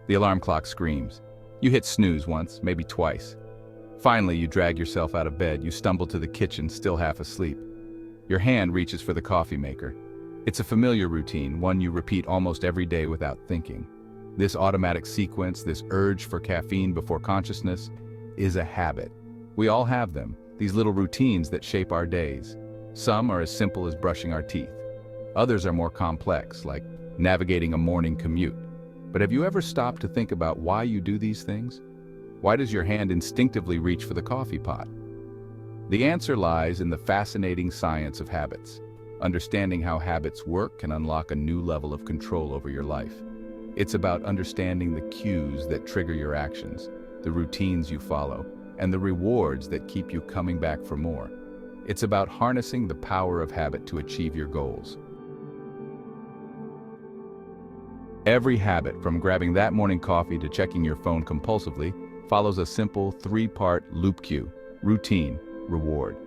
The alarm clock screams. You hit snooze once, maybe twice. Finally, you drag yourself out of bed, you stumble to the kitchen, still half asleep. Your hand reaches for the coffee maker. It's a familiar routine, one you repeat almost every day without thinking. This automatic sequence, this urge for caffeine before consciousness, is a habit. We all have them, these little routines that shape our days. Some are as simple as brushing our teeth. Others are more complex, like navigating a morning commute. But have you ever stopped to think about why you do these things? Why does your hand instinctively reach for the coffee pot? The answer lies in the fascinating science of habits. Understanding how habits work can unlock a new level of control over your life. It's about understanding the cues that trigger your actions, the routines you follow, and the rewards that keep you coming back for more. It's about harnessing the power of habit to achieve your goals. Every habit, from grabbing that morning coffee to checking your phone compulsively, follows a simple three-part loop cue: routine, reward.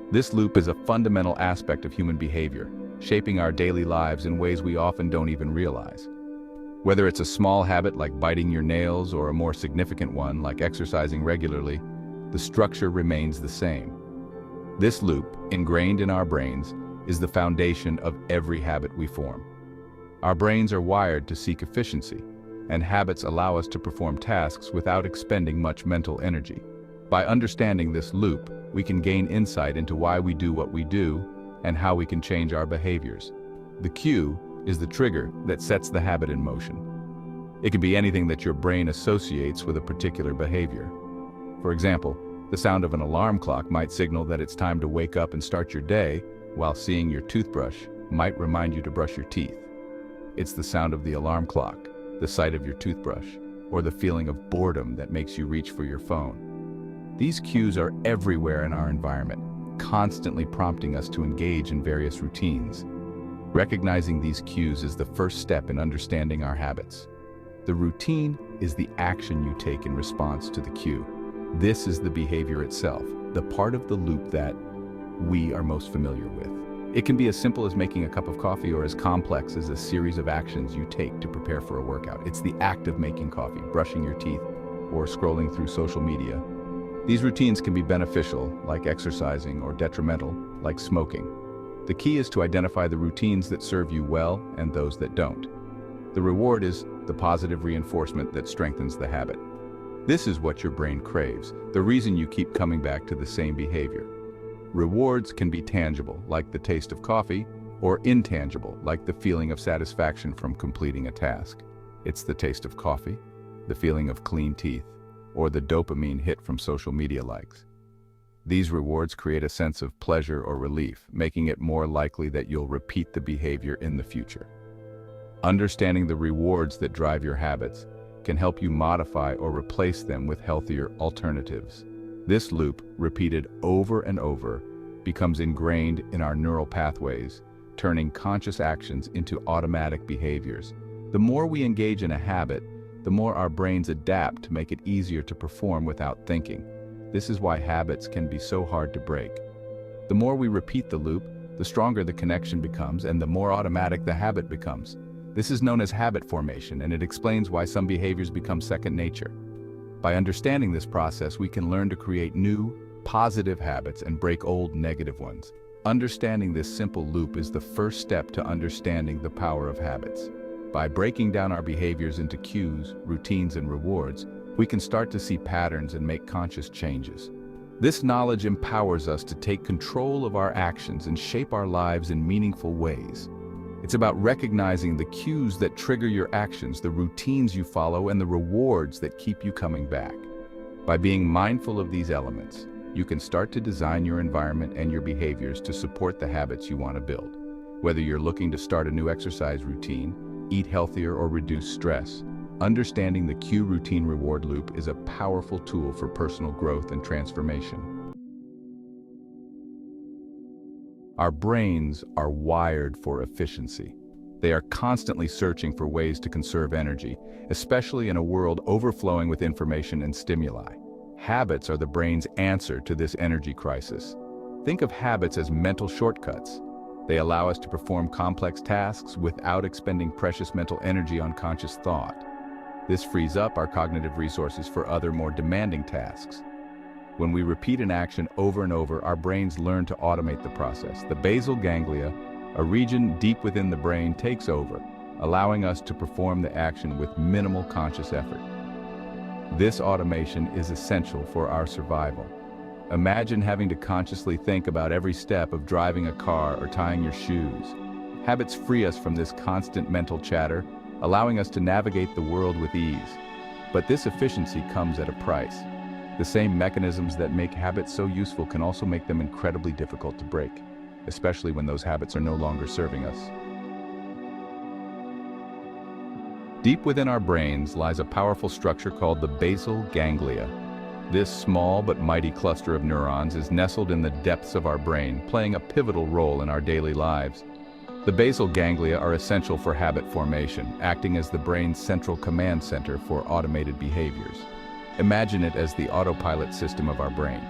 This loop is a fundamental aspect of human behavior, shaping our daily lives in ways we often don't even realize. Whether it's a small habit like biting your nails or a more significant one like exercising regularly, the structure remains the same. This loop, ingrained in our brains, is the foundation of every habit we form. Our brains are wired to seek efficiency, and habits allow us to perform tasks without expending much mental energy. By understanding this loop, we can gain insight into why we do what we do and how we can change our behaviors. The cue is the trigger that sets the habit in motion. It can be anything that your brain associates with a particular behavior. For example, the sound of an alarm clock might signal that it's time to wake up and start your day, while seeing your toothbrush might remind you to brush your teeth. It's the sound of the alarm clock, the sight of your toothbrush, or the feeling of boredom that makes you reach for your phone. These cues are everywhere in our environment, constantly prompting us to engage in various routines. Recognizing these cues is the first step in understanding our habits. The routine is the action you take in response to the cue. This is the behavior itself, the part of the loop that we are most familiar with. It can be as simple as making a cup of coffee or as complex as a series of actions you take to prepare for a workout. It's the act of making coffee, brushing your teeth, or scrolling through social media. These routines can be beneficial, like exercising, or detrimental, like smoking. The key is to identify the routines that serve you well and those that don't. The reward is the positive reinforcement that strengthens the habit. This is what your brain craves, the reason you keep coming back to the same behavior. Rewards can be tangible, like the taste of coffee, or intangible, like the feeling of satisfaction from completing a task. It's the taste of coffee, the feeling of clean teeth, or the dopamine hit from social media likes. These rewards create a sense of pleasure or relief, making it more likely that you'll repeat the behavior in the future. Understanding the rewards that drive your habits can help you modify or replace them with healthier alternatives. This loop, repeated over and over, becomes ingrained in our neural pathways, turning conscious actions into automatic behaviors. The more we engage in a habit, the more our brains adapt to make it easier to perform without thinking. This is why habits can be so hard to break. The more we repeat the loop, the stronger the connection becomes and the more automatic the habit becomes. This is known as habit formation, and it explains why some behaviors become second nature. By understanding this process, we can learn to create new, positive habits and break old, negative ones. Understanding this simple loop is the first step to understanding the power of habits. By breaking down our behaviors into cues, routines, and rewards, we can start to see patterns and make conscious changes. This knowledge empowers us to take control of our actions and shape our lives in meaningful ways. It's about recognizing the cues that trigger your actions, the routines you follow, and the rewards that keep you coming back. By being mindful of these elements, you can start to design your environment and your behaviors to support the habits you want to build. Whether you're looking to start a new exercise routine, eat healthier, or reduce stress, understanding the cue routine reward loop is a powerful tool for personal growth and transformation. Our brains are wired for efficiency. They are constantly searching for ways to conserve energy, especially in a world overflowing with information and stimuli. Habits are the brain's answer to this energy crisis. Think of habits as mental shortcuts. They allow us to perform complex tasks without expending precious mental energy on conscious thought. This frees up our cognitive resources for other, more demanding tasks. When we repeat an action over and over, our brains learn to automate the process. The basal ganglia, a region deep within the brain, takes over, allowing us to perform the action with minimal conscious effort. This automation is essential for our survival. Imagine having to consciously think about every step of driving a car or tying your shoes. Habits free us from this constant mental chatter, allowing us to navigate the world with ease. But this efficiency comes at a price. The same mechanisms that make habits so useful can also make them incredibly difficult to break, especially when those habits are no longer serving us. Deep within our brains lies a powerful structure called the basal ganglia. This small but mighty cluster of neurons is nestled in the depths of our brain, playing a pivotal role in our daily lives. The basal ganglia are essential for habit formation, acting as the brain's central command center for automated behaviors. Imagine it as the autopilot system of our brain,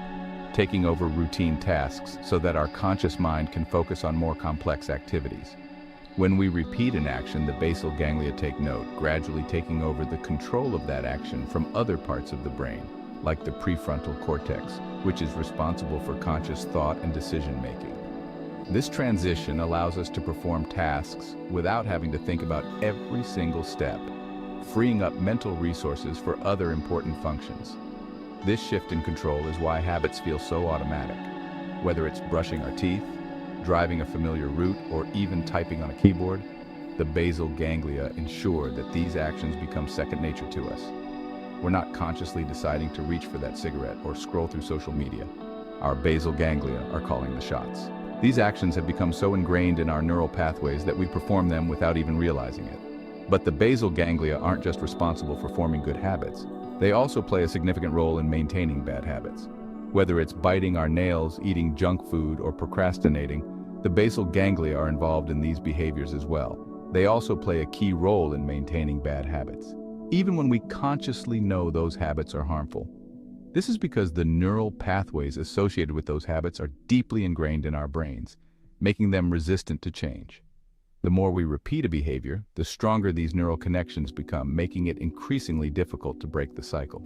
taking over routine tasks so that our conscious mind can focus on more complex activities. When we repeat an action, the basal ganglia take note, gradually taking over the control of that action from other parts of the brain, like the prefrontal cortex, which is responsible for conscious thought and decision-making. This transition allows us to perform tasks without having to think about every single step, freeing up mental resources for other important functions. This shift in control is why habits feel so automatic. Whether it's brushing our teeth, driving a familiar route, or even typing on a keyboard, the basal ganglia ensure that these actions become second nature to us. We're not consciously deciding to reach for that cigarette or scroll through social media. Our basal ganglia are calling the shots. These actions have become so ingrained in our neural pathways that we perform them without even realizing it. But the basal ganglia aren't just responsible for forming good habits. They also play a significant role in maintaining bad habits. Whether it's biting our nails, eating junk food, or procrastinating, the basal ganglia are involved in these behaviors as well. They also play a key role in maintaining bad habits, even when we consciously know those habits are harmful. This is because the neural pathways associated with those habits are deeply ingrained in our brains, making them resistant to change. The more we repeat a behavior, the stronger these neural connections become, making it increasingly difficult to break the cycle.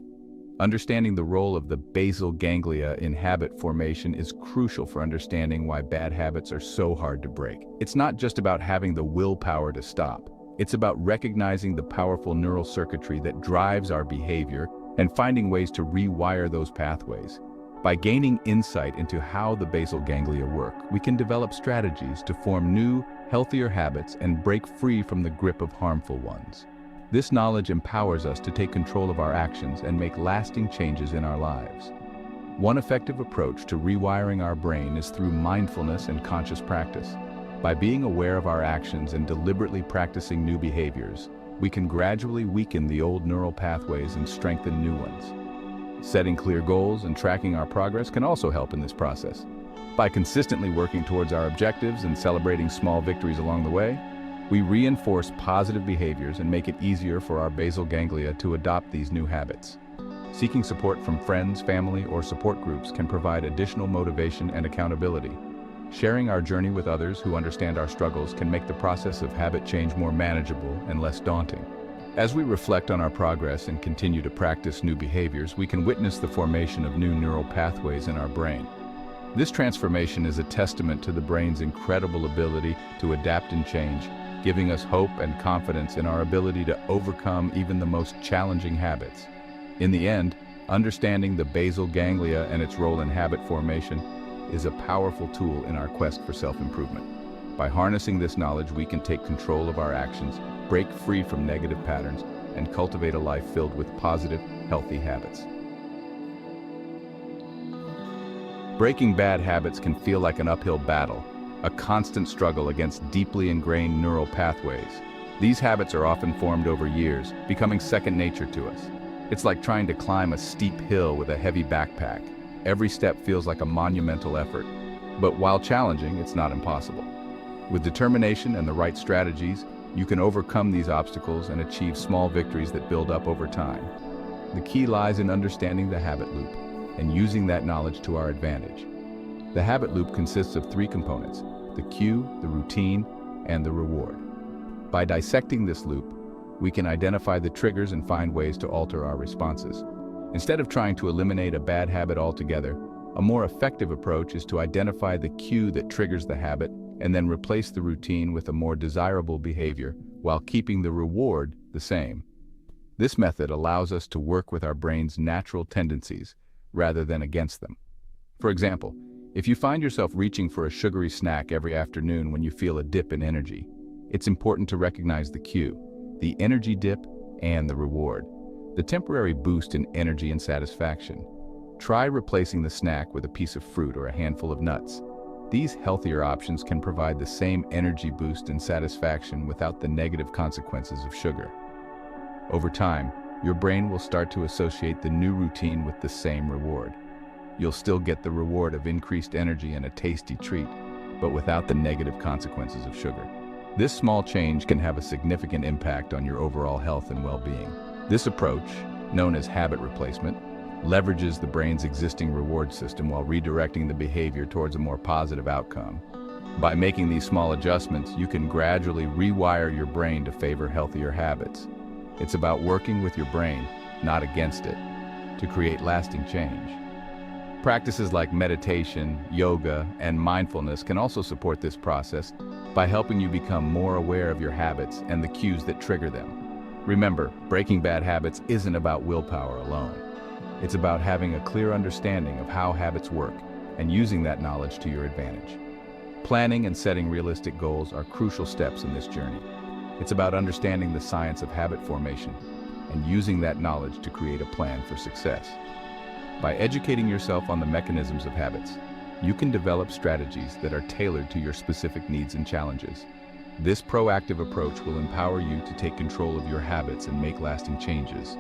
Understanding the role of the basal ganglia in habit formation is crucial for understanding why bad habits are so hard to break. It's not just about having the willpower to stop. It's about recognizing the powerful neural circuitry that drives our behavior and finding ways to rewire those pathways. By gaining insight into how the basal ganglia work, we can develop strategies to form new, healthier habits and break free from the grip of harmful ones. This knowledge empowers us to take control of our actions and make lasting changes in our lives. One effective approach to rewiring our brain is through mindfulness and conscious practice. By being aware of our actions and deliberately practicing new behaviors, we can gradually weaken the old neural pathways and strengthen new ones. Setting clear goals and tracking our progress can also help in this process. By consistently working towards our objectives and celebrating small victories along the way, we reinforce positive behaviors and make it easier for our basal ganglia to adopt these new habits. Seeking support from friends, family, or support groups can provide additional motivation and accountability. Sharing our journey with others who understand our struggles can make the process of habit change more manageable and less daunting. As we reflect on our progress and continue to practice new behaviors, we can witness the formation of new neural pathways in our brain. This transformation is a testament to the brain's incredible ability to adapt and change, giving us hope and confidence in our ability to overcome even the most challenging habits. In the end, understanding the basal ganglia and its role in habit formation is a powerful tool in our quest for self-improvement. By harnessing this knowledge, we can take control of our actions, break free from negative patterns, and cultivate a life filled with positive, healthy habits. Breaking bad habits can feel like an uphill battle, a constant struggle against deeply ingrained neural pathways. These habits are often formed over years, becoming second nature to us. It's like trying to climb a steep hill with a heavy backpack. Every step feels like a monumental effort, but while challenging, it's not impossible. With determination and the right strategies, you can overcome these obstacles and achieve small victories that build up over time. The key lies in understanding the habit loop and using that knowledge to our advantage. The habit loop consists of three components: the cue, the routine, and the reward. By dissecting this loop, we can identify the triggers and find ways to alter our responses. Instead of trying to eliminate a bad habit altogether, a more effective approach is to identify the cue that triggers the habit and then replace the routine with a more desirable behavior while keeping the reward the same. This method allows us to work with our brain's natural tendencies rather than against them. For example, if you find yourself reaching for a sugary snack every afternoon when you feel a dip in energy, it's important to recognize the cue, the energy dip, and the reward, the temporary boost in energy and satisfaction. Try replacing the snack with a piece of fruit or a handful of nuts. These healthier options can provide the same energy boost and satisfaction without the negative consequences of sugar. Over time, your brain will start to associate the new routine with the same reward. You'll still get the reward of increased energy and a tasty treat, but without the negative consequences of sugar. This small change can have a significant impact on your overall health and well-being. This approach, known as habit replacement, leverages the brain's existing reward system while redirecting the behavior towards a more positive outcome. By making these small adjustments, you can gradually rewire your brain to favor healthier habits. It's about working with your brain, not against it, to create lasting change. Practices like meditation, yoga, and mindfulness can also support this process by helping you become more aware of your habits and the cues that trigger them. Remember, breaking bad habits isn't about willpower alone. It's about having a clear understanding of how habits work and using that knowledge to your advantage. Planning and setting realistic goals are crucial steps in this journey. It's about understanding the science of habit formation and using that knowledge to create a plan for success. By educating yourself on the mechanisms of habits, you can develop strategies that are tailored to your specific needs and challenges. This proactive approach will empower you to take control of your habits and make lasting changes.